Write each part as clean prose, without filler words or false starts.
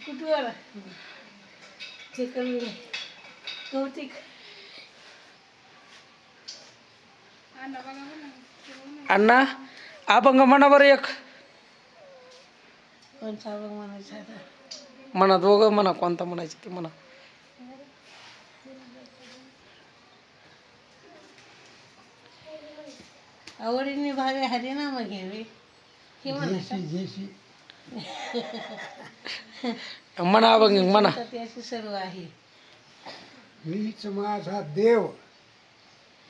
कुठवर ते कमी कौतिक अण्णा अभंग म्हणा बरं एक. कोणता अभंग म्हणायचा आता? म्हणा दोघं म्हणा, कोणता म्हणायचं ते म्हणा. आवडीने भावे हरिनाम घ्यावे हे म्हणायचं. म्हणा अभंग म्हणा. त्याची सर्व आहे. मीच माझा देव,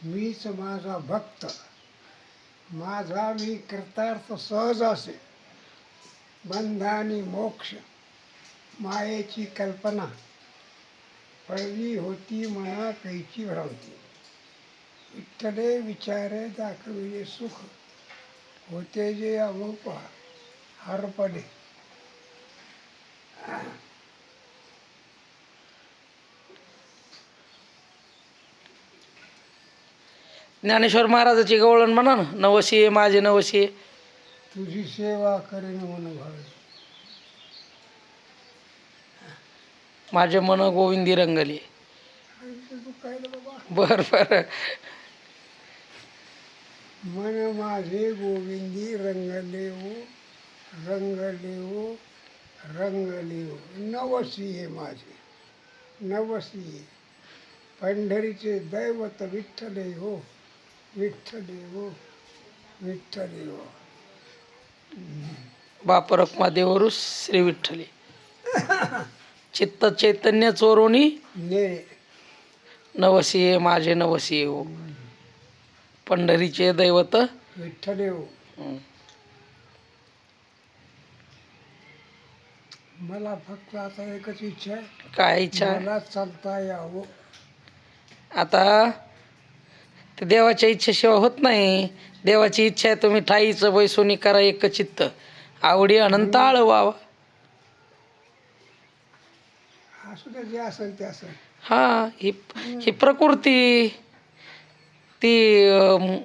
मीच माझा भक्त, माझा मी कृतार्थ सहज असे, बंधानी मोक्ष मायेची कल्पना, पडली होती मना कैची भ्रांती, विठ्ठले विचारे दाखविले सुख, होते जे अमोप हरपले. ज्ञानेश्वर महाराजाची गवळण म्हणा ना. नवशी माझे नवशी, तुझी सेवा करेन मन भावे, माझे मन गोविंदी रंगले. बर बर. मन माझे गोविंदी रंगले ओ, रंगले ओ, रंगले ओ. नवसी आहे माझे, नवसी आहे. पंढरीचे दैवत विठ्ठले हो, विठ्ठले हो, विठ्ठले हो. बाप रखमा देवरू श्री विठ्ठले, चित्त चैतन्य चोरोनी ने नवसी आहे माझे नवसी हो, पंढरीचे दैवत विठ्ठले हो. हं. मला फक्त आता एकच इच्छा आहे, काय इच्छा आहे? मला चालता यावं. आता ते देवाच्या इच्छेशिवाय होत नाही. देवाची इच्छा आहे तुम्ही ठाईचं बैसोनी करा एक चित्त, आवडी अनंत आळ व्हावा. असू दे, जे असेल ते असेल. हा ही प्रकृती ती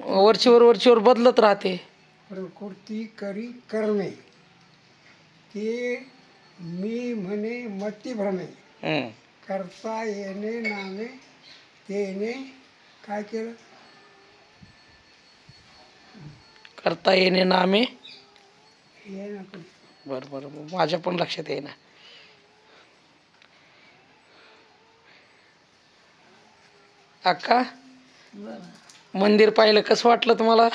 वरचीवर बदलत राहते. प्रकृती करी करणे, ते मी म्हणे मती भ्रमे, हं. करता येणे नामे तेने काय केलं. करता येणे नामे. हे नको. बरं बरं, माझ्या पण लक्षात येईना. अक्का, मंदिर पाहिलं कसं वाटलं तुम्हाला?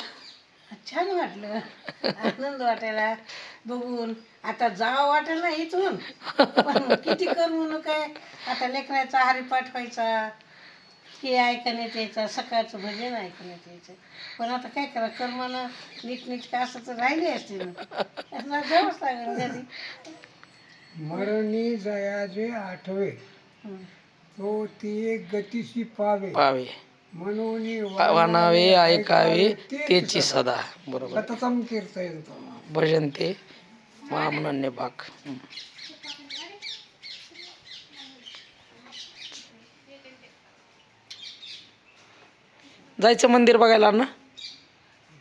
छान वाटलं, आनंद वाटायला बघून. आता जावं वाटेल ना इथून, पण किती करू काय. आता लेकराचा हरिपाठ व्हायचा, की ऐकण्यात यायचा, सकाळचं भजन ऐकण्यात यायचं. पण आता काय करा, कर्मानं नीटनीटका असं तर राहिले असते ना, त्यांना जावंच लागेल घरी. मरणी जयाचे आठवे, तो ती एक गतीशी पावे, पावे म्हणून वानावे ऐकावे तेची सदा. बरोबर. सततम कीर्तन. भजन ते महामनन्य भाग. जायचं मंदिर बघायला ना?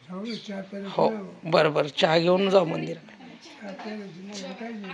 जाऊ चहा प्यायला. हो बरं बरं, चहा घेऊन जाऊ मंदिरात. चहा प्यायला.